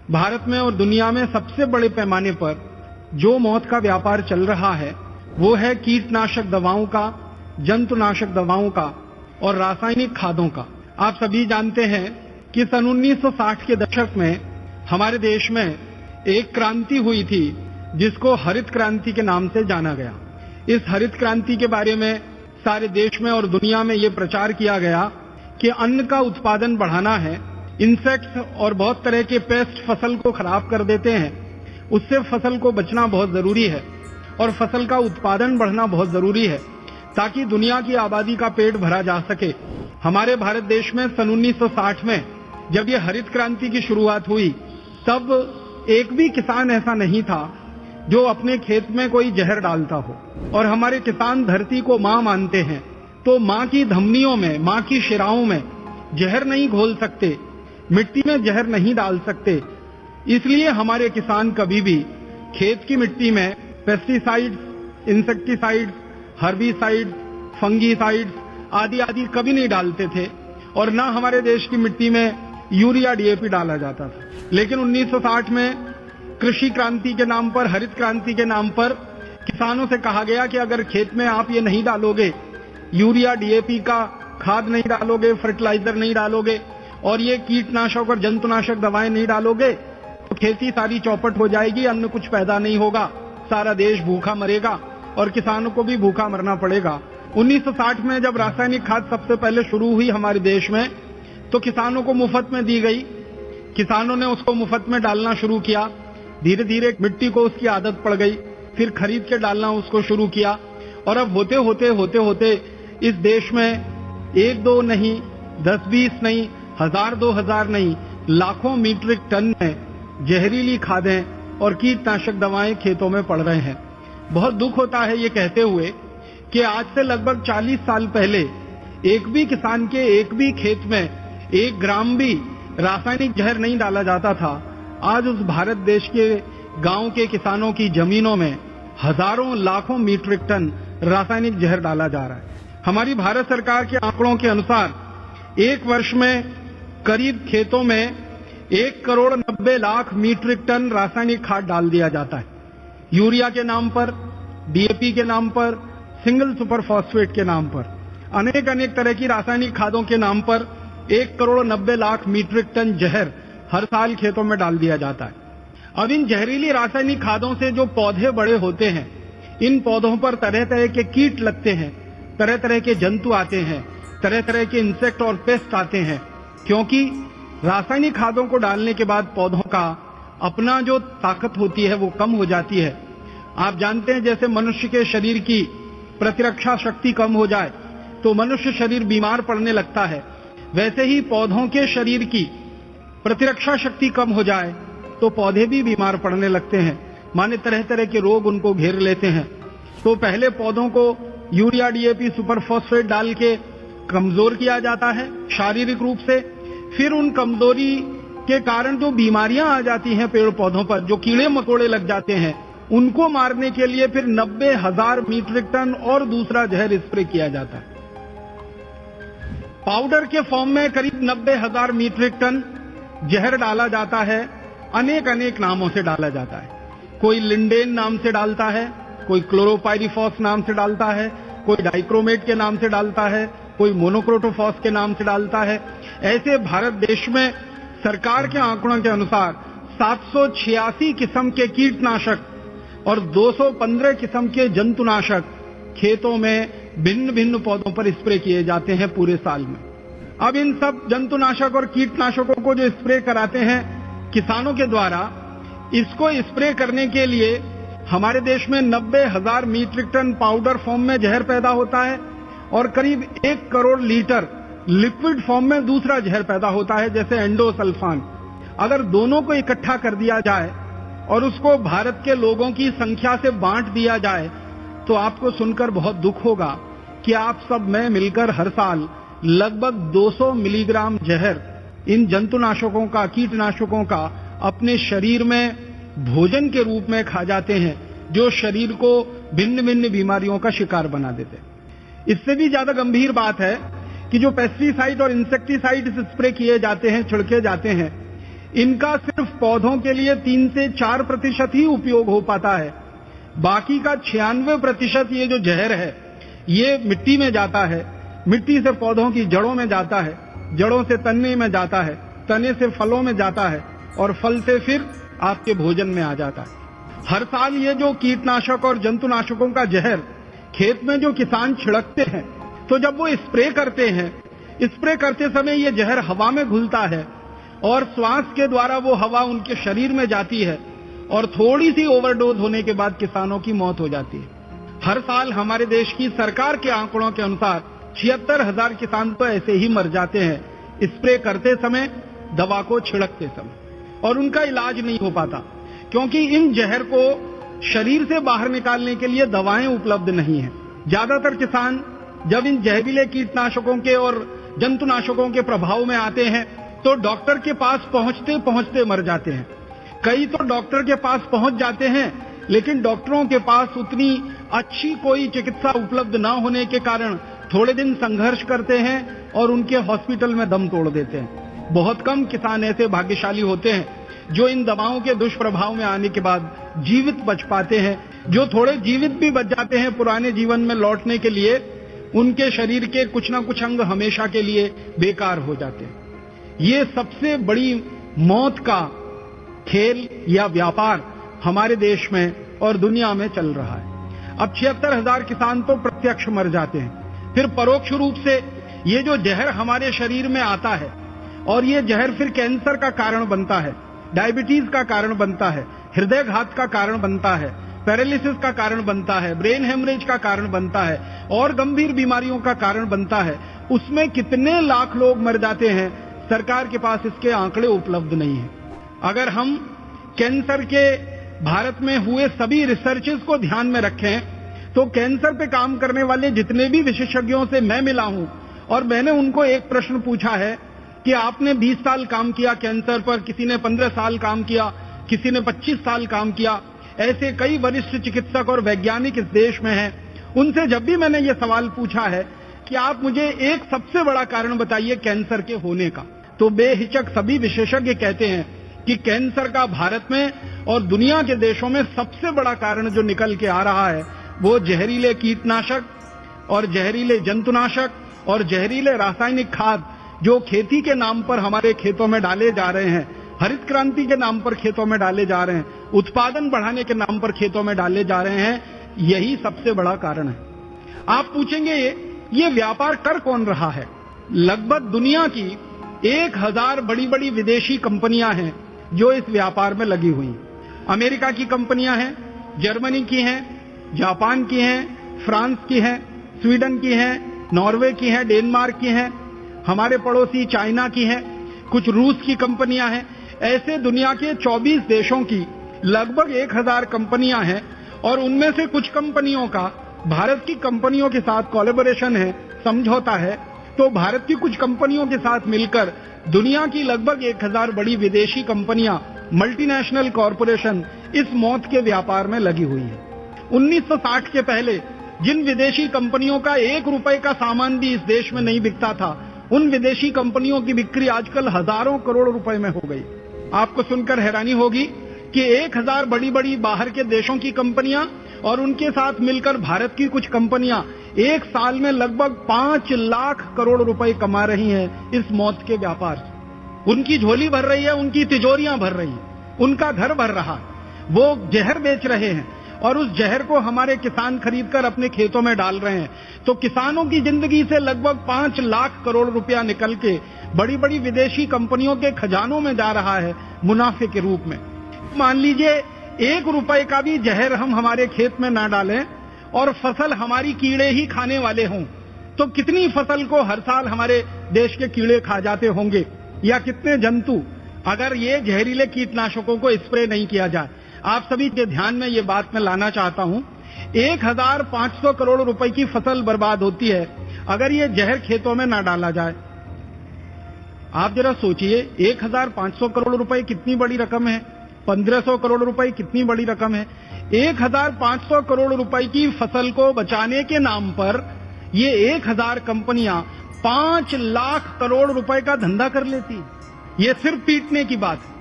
भारत में और दुनिया में सबसे बड़े पैमाने पर जो मौत का व्यापार चल रहा है वो है कीटनाशक दवाओं का, जंतुनाशक दवाओं का और रासायनिक खादों का। आप सभी जानते हैं कि सन 1960 के दशक में हमारे देश में एक क्रांति हुई थी जिसको हरित क्रांति के नाम से जाना गया। इस हरित क्रांति के बारे में सारे देश में और दुनिया में ये प्रचार किया गया कि अन्न का उत्पादन बढ़ाना है, इंसेक्ट्स और बहुत तरह के पेस्ट फसल को खराब कर देते हैं, उससे फसल को बचना बहुत जरूरी है और फसल का उत्पादन बढ़ना बहुत जरूरी है ताकि दुनिया की आबादी का पेट भरा जा सके। हमारे भारत देश में सन 1960 में जब ये हरित क्रांति की शुरुआत हुई तब एक भी किसान ऐसा नहीं था जो अपने खेत में कोई जहर डालता हो। और हमारे किसान धरती को मां मानते हैं, तो मां की धमनियों में, मां की शिराओं में जहर नहीं घोल सकते, मिट्टी में जहर नहीं डाल सकते। इसलिए हमारे किसान कभी भी खेत की मिट्टी में पेस्टिसाइड्स, इंसेक्टिसाइड्स, हर्बिसाइड्स, फंगीसाइड्स आदि कभी नहीं डालते थे और न हमारे देश की मिट्टी में यूरिया, डीएपी डाला जाता था। लेकिन 1960 में कृषि क्रांति के नाम पर, हरित क्रांति के नाम पर किसानों से कहा गया कि अगर खेत में आप ये नहीं डालोगे, यूरिया, डीएपी का खाद नहीं डालोगे, फर्टिलाइजर नहीं डालोगे और ये कीटनाशक और जंतुनाशक दवाएं नहीं डालोगे तो खेती सारी चौपट हो जाएगी, अन्न कुछ पैदा नहीं होगा, सारा देश भूखा मरेगा और किसानों को भी भूखा मरना पड़ेगा। 1960 में जब रासायनिक खाद सबसे पहले शुरू हुई हमारे देश में तो किसानों को मुफ्त में दी गई। किसानों ने उसको मुफ्त में डालना शुरू किया। धीरे धीरे मिट्टी को उसकी आदत पड़ गई, फिर खरीद के डालना उसको शुरू किया और अब होते होते इस देश में 1-2 नहीं, 10-20 नहीं, 1000-2000 नहीं, लाखों मीट्रिक टन में जहरीली खादें और कीटनाशक दवाएं खेतों में पड़ रहे हैं। बहुत दुख होता है ये कहते हुए कि आज से लगभग 40 साल पहले एक भी किसान के एक भी खेत में 1 ग्राम भी रासायनिक जहर नहीं डाला जाता था। आज उस भारत देश के गांव के किसानों की जमीनों में हजारों लाखों मीट्रिक टन रासायनिक जहर डाला जा रहा है। हमारी भारत सरकार के आंकड़ों के अनुसार एक वर्ष में करीब खेतों में 1,90,00,000 मीट्रिक टन रासायनिक खाद डाल दिया जाता है। यूरिया के नाम पर, डीएपी के नाम पर, सिंगल सुपर फॉस्फेट के नाम पर, अनेक तरह की रासायनिक खादों के नाम पर 1,90,00,000 मीट्रिक टन जहर हर साल खेतों में डाल दिया जाता है। अब इन जहरीली रासायनिक खादों से जो पौधे बड़े होते हैं, इन पौधों पर तरह तरह के कीट लगते हैं, तरह तरह के जंतु आते हैं, तरह तरह के इंसेक्ट और पेस्ट आते हैं, क्योंकि रासायनिक खादों को डालने के बाद पौधों का अपना जो ताकत होती है वो कम हो जाती है। आप जानते हैं जैसे मनुष्य के शरीर की प्रतिरक्षा शक्ति कम हो जाए तो मनुष्य शरीर बीमार पड़ने लगता है, वैसे ही पौधों के शरीर की प्रतिरक्षा शक्ति कम हो जाए तो पौधे भी बीमार पड़ने लगते हैं, माने तरह तरह के रोग उनको घेर लेते हैं। तो पहले पौधों को यूरिया, डीएपी, सुपर फॉस्फेट डाल के कमजोर किया जाता है शारीरिक रूप से, फिर उन कमजोरी के कारण जो बीमारियां आ जाती हैं पेड़ पौधों पर, जो कीड़े मकोड़े लग जाते हैं, उनको मारने के लिए फिर 90,000 मीट्रिक टन और दूसरा जहर स्प्रे किया जाता है। पाउडर के फॉर्म में करीब 90,000 मीट्रिक टन जहर डाला जाता है। अनेक नामों से डाला जाता है। कोई लिंडेन नाम से डालता है, कोई क्लोरोपाइरिफॉस नाम से डालता है, कोई डाइक्रोमेट के नाम से डालता है, कोई मोनोक्रोटोफॉस के नाम से डालता है। ऐसे भारत देश में सरकार के आंकड़ों के अनुसार 786 किस्म के कीटनाशक और 215 किस्म के जंतुनाशक खेतों में भिन्न भिन्न पौधों पर स्प्रे किए जाते हैं पूरे साल में। अब इन सब जंतुनाशक और कीटनाशकों को जो स्प्रे कराते हैं किसानों के द्वारा, इसको स्प्रे करने के लिए हमारे देश में 90,000 मीट्रिक टन पाउडर फॉर्म में जहर पैदा होता है और करीब 1 करोड़ लीटर लिक्विड फॉर्म में दूसरा जहर पैदा होता है, जैसे एंडोसल्फान। अगर दोनों को इकट्ठा कर दिया जाए और उसको भारत के लोगों की संख्या से बांट दिया जाए तो आपको सुनकर बहुत दुख होगा कि आप सब में मिलकर हर साल लगभग 200 मिलीग्राम जहर इन जंतुनाशकों का, कीटनाशकों का अपने शरीर में भोजन के रूप में खा जाते हैं, जो शरीर को भिन्न भिन्न बीमारियों का शिकार बना देते हैं। इससे भी ज्यादा गंभीर बात है कि जो पेस्टिसाइड और इंसेक्टिसाइड स्प्रे किए जाते हैं, छिड़के जाते हैं, इनका सिर्फ पौधों के लिए 3 से 4% ही उपयोग हो पाता है। बाकी का 96% ये जो जहर है ये मिट्टी में जाता है, मिट्टी से पौधों की जड़ों में जाता है, जड़ों से तने में जाता है, तने से फलों में जाता है और फल से फिर आपके भोजन में आ जाता है। हर साल ये जो कीटनाशक और जंतुनाशकों का जहर खेत में जो किसान छिड़कते हैं, तो जब वो स्प्रे करते हैं, स्प्रे करते समय ये जहर हवा में घुलता है और श्वास के द्वारा वो हवा उनके शरीर में जाती है और थोड़ी सी ओवरडोज होने के बाद किसानों की मौत हो जाती है। हर साल हमारे देश की सरकार के आंकड़ों के अनुसार 76,000 किसान तो ऐसे ही मर जाते हैं स्प्रे करते समय, दवा को छिड़कते समय, और उनका इलाज नहीं हो पाता क्योंकि इन जहर को शरीर से बाहर निकालने के लिए दवाएं उपलब्ध नहीं है। ज्यादातर किसान जब इन जहरीले कीटनाशकों के और जंतुनाशकों के प्रभाव में आते हैं तो डॉक्टर के पास पहुंचते पहुंचते मर जाते हैं। कई तो डॉक्टर के पास पहुंच जाते हैं लेकिन डॉक्टरों के पास उतनी अच्छी कोई चिकित्सा उपलब्ध न होने के कारण थोड़े दिन संघर्ष करते हैं और उनके हॉस्पिटल में दम तोड़ देते हैं। बहुत कम किसान ऐसे भाग्यशाली होते हैं जो इन दवाओं के दुष्प्रभाव में आने के बाद जीवित बच पाते हैं। जो थोड़े जीवित भी बच जाते हैं, पुराने जीवन में लौटने के लिए उनके शरीर के कुछ ना कुछ अंग हमेशा के लिए बेकार हो जाते हैं। ये सबसे बड़ी मौत का खेल या व्यापार हमारे देश में और दुनिया में चल रहा है। अब 76,000 किसान तो प्रत्यक्ष मर जाते हैं, फिर परोक्ष रूप से ये जो जहर हमारे शरीर में आता है और ये जहर फिर कैंसर का कारण बनता है, डायबिटीज का कारण बनता है, हृदय घात का कारण बनता है, पैरालिसिस का कारण बनता है, ब्रेन हेमरेज का कारण बनता है और गंभीर बीमारियों का कारण बनता है। उसमें कितने लाख लोग मर जाते हैं, सरकार के पास इसके आंकड़े उपलब्ध नहीं है। अगर हम कैंसर के भारत में हुए सभी रिसर्चेस को ध्यान में रखें तो कैंसर पे काम करने वाले जितने भी विशेषज्ञों से मैं मिला हूं और मैंने उनको एक प्रश्न पूछा है कि आपने 20 साल काम किया कैंसर पर, किसी ने 15 साल काम किया, किसी ने 25 साल काम किया, ऐसे कई वरिष्ठ चिकित्सक और वैज्ञानिक इस देश में हैं। उनसे जब भी मैंने ये सवाल पूछा है कि आप मुझे एक सबसे बड़ा कारण बताइए कैंसर के होने का, तो बेहिचक सभी विशेषज्ञ कहते हैं कि कैंसर का भारत में और दुनिया के देशों में सबसे बड़ा कारण जो निकल के आ रहा है वो जहरीले कीटनाशक और जहरीले जंतुनाशक और जहरीले रासायनिक खाद जो खेती के नाम पर हमारे खेतों में डाले जा रहे हैं, हरित क्रांति के नाम पर खेतों में डाले जा रहे हैं, उत्पादन बढ़ाने के नाम पर खेतों में डाले जा रहे हैं, यही सबसे बड़ा कारण है। आप पूछेंगे ये व्यापार कर कौन रहा है? लगभग दुनिया की 1000 बड़ी बड़ी विदेशी कंपनियां हैं जो इस व्यापार में लगी हुई हैं। अमेरिका की कंपनियां हैं, जर्मनी की हैं, जापान की हैं, फ्रांस की हैं, स्वीडन की हैं, नॉर्वे की हैं, डेनमार्क की हैं, हमारे पड़ोसी चाइना की हैं, कुछ रूस की कंपनियां हैं। ऐसे दुनिया के 24 देशों की लगभग 1000 कंपनियां हैं और उनमें से कुछ कंपनियों का भारत की कंपनियों के साथ कोलैबोरेशन है, समझौता है। तो भारत की कुछ कंपनियों के साथ मिलकर दुनिया की लगभग 1000 बड़ी विदेशी कंपनियां, मल्टीनेशनल कॉरपोरेशन इस मौत के व्यापार में लगी हुई है। 1960 के पहले जिन विदेशी कंपनियों का 1 रुपए का सामान भी इस देश में नहीं बिकता था, उन विदेशी कंपनियों की बिक्री आजकल हजारों करोड़ रुपए में हो गई। आपको सुनकर हैरानी होगी कि 1000 बड़ी बड़ी बाहर के देशों की कंपनियां और उनके साथ मिलकर भारत की कुछ कंपनियां एक साल में लगभग 5 लाख करोड़ रुपए कमा रही हैं इस मौत के व्यापार से। उनकी झोली भर रही है, उनकी तिजोरियां भर रही हैं, उनका घर भर रहा है। वो जहर बेच रहे हैं और उस जहर को हमारे किसान खरीदकर अपने खेतों में डाल रहे हैं। तो किसानों की जिंदगी से लगभग 5 लाख करोड़ रुपया निकल के बड़ी बड़ी विदेशी कंपनियों के खजानों में जा रहा है मुनाफे के रूप में। मान लीजिए 1 रुपए का भी जहर हम हमारे खेत में ना डालें और फसल हमारी कीड़े ही खाने वाले हों, तो कितनी फसल को हर साल हमारे देश के कीड़े खा जाते होंगे या कितने जंतु, अगर ये जहरीले कीटनाशकों को स्प्रे नहीं किया जाए। आप सभी के ध्यान में ये बात मैं लाना चाहता हूं, 1500 करोड़ रुपए की फसल बर्बाद होती है अगर ये जहर खेतों में ना डाला जाए। आप जरा सोचिए, 1500 करोड़ रुपए कितनी बड़ी रकम है, 1500 करोड़ रुपए कितनी बड़ी रकम है। 1500 करोड़ रुपए की फसल को बचाने के नाम पर ये 1000 कंपनियां 5 लाख करोड़ रुपए का धंधा कर लेती। ये सिर्फ पीटने की बात है।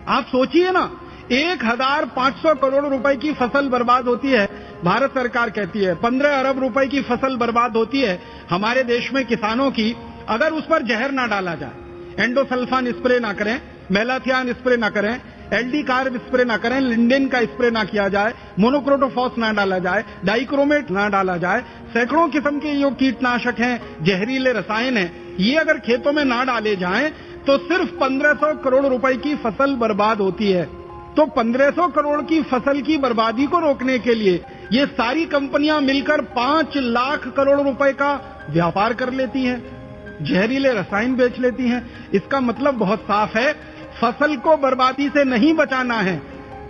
आप सोचिए ना, 1500 करोड़ रुपए की फसल बर्बाद होती है, भारत सरकार कहती है 15 अरब रुपए की फसल बर्बाद होती है हमारे देश में किसानों की, अगर उस पर जहर ना डाला जाए, एंडोसल्फान स्प्रे ना करें, मेलाथियान स्प्रे ना करें, एलडी कार्ब स्प्रे ना करें, लिंडेन का स्प्रे ना किया जाए, मोनोक्रोटोफॉस ना डाला जाए, डाइक्रोमेट ना डाला जाए, सैकड़ों किस्म के जो कीटनाशक हैं, जहरीले रसायन हैं, ये अगर खेतों में ना डाले जाएं तो सिर्फ 1500 करोड़ रुपए की फसल बर्बाद होती है। तो 1500 करोड़ की फसल की बर्बादी को रोकने के लिए ये सारी कंपनियां मिलकर 5 लाख करोड़ रुपए का व्यापार कर लेती हैं, जहरीले रसायन बेच लेती हैं। इसका मतलब बहुत साफ है, फसल को बर्बादी से नहीं बचाना है,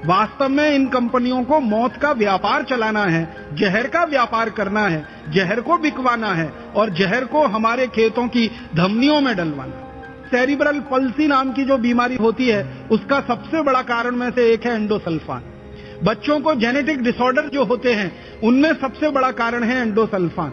वास्तव में इन कंपनियों को मौत का व्यापार चलाना है, जहर का व्यापार करना है, जहर को बिकवाना है और जहर को हमारे खेतों की धमनियों में डलवाना। सेरिब्रल पल्सी नाम की जो बीमारी होती है, उसका सबसे बड़ा कारण में से एक है एंडोसल्फान। बच्चों को जेनेटिक डिसऑर्डर जो होते हैं, उनमें सबसे बड़ा कारण है एंडोसल्फान।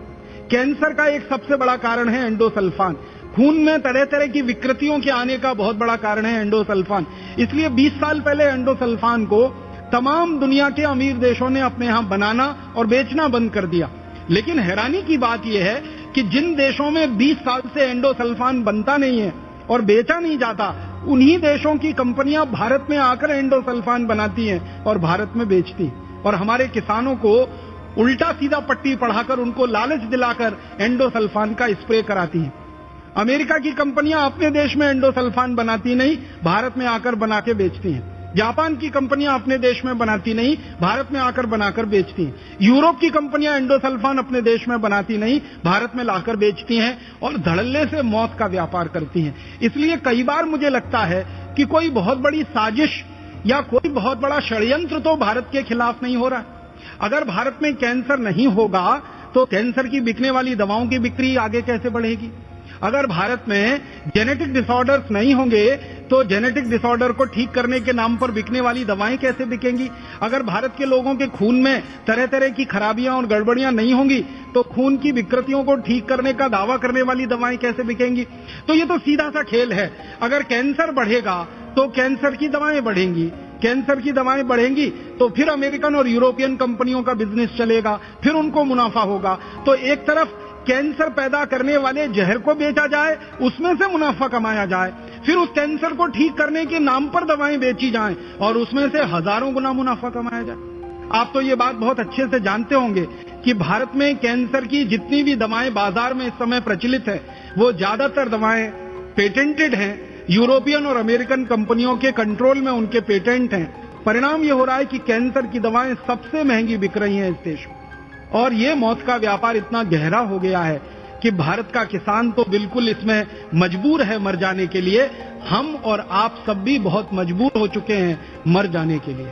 कैंसर का एक सबसे बड़ा कारण है एंडोसल्फान। खून में तरह तरह की विकृतियों के आने का बहुत बड़ा कारण है एंडोसल्फान। इसलिए 20 साल पहले एंडोसल्फान को तमाम दुनिया के अमीर देशों ने अपने यहां बनाना और बेचना बंद कर दिया। लेकिन हैरानी की बात यह है कि जिन देशों में 20 साल से एंडोसल्फान बनता नहीं है और बेचा नहीं जाता, उन्हीं देशों की कंपनियां भारत में आकर एंडोसल्फान बनाती हैं और भारत में बेचती, और हमारे किसानों को उल्टा सीधा पट्टी पढ़ाकर उनको लालच दिलाकर एंडोसल्फान का स्प्रे कराती हैं। अमेरिका की कंपनियां अपने देश में एंडोसल्फान बनाती नहीं, भारत में आकर बना के बेचती हैं। जापान की कंपनियां अपने देश में बनाती नहीं, भारत में आकर बनाकर बेचती हैं। यूरोप की कंपनियां एंडोसल्फान अपने देश में बनाती नहीं, भारत में लाकर बेचती हैं और धड़ल्ले से मौत का व्यापार करती हैं। इसलिए कई बार मुझे लगता है कि कोई बहुत बड़ी साजिश या कोई बहुत बड़ा षड्यंत्र तो भारत के खिलाफ नहीं हो रहा। अगर भारत में कैंसर नहीं होगा तो कैंसर की बिकने वाली दवाओं की बिक्री आगे कैसे बढ़ेगी? अगर भारत में जेनेटिक डिसऑर्डर्स नहीं होंगे तो जेनेटिक डिसऑर्डर को ठीक करने के नाम पर बिकने वाली दवाएं कैसे बिकेंगी? अगर भारत के लोगों के खून में तरह तरह की खराबियां और गड़बड़ियां नहीं होंगी तो खून की विकृतियों को ठीक करने का दावा करने वाली दवाएं कैसे बिकेंगी? तो ये तो सीधा सा खेल है। अगर कैंसर बढ़ेगा तो कैंसर की दवाएं बढ़ेंगी, कैंसर की दवाएं बढ़ेंगी तो फिर अमेरिकन और यूरोपियन कंपनियों का बिजनेस चलेगा, फिर उनको मुनाफा होगा। तो एक तरफ कैंसर पैदा करने वाले जहर को बेचा जाए, उसमें से मुनाफा कमाया जाए, फिर उस कैंसर को ठीक करने के नाम पर दवाएं बेची जाएं और उसमें से हजारों गुना मुनाफा कमाया जाए। आप तो ये बात बहुत अच्छे से जानते होंगे कि भारत में कैंसर की जितनी भी दवाएं बाजार में इस समय प्रचलित है, वो ज्यादातर दवाएं पेटेंटेड हैं, यूरोपियन और अमेरिकन कंपनियों के कंट्रोल में उनके पेटेंट हैं। परिणाम ये हो रहा है कि कैंसर की दवाएं सबसे महंगी बिक रही हैं इस देश में, और ये मौत का व्यापार इतना गहरा हो गया है कि भारत का किसान तो बिल्कुल इसमें मजबूर है मर जाने के लिए। हम और आप सब भी बहुत मजबूर हो चुके हैं मर जाने के लिए।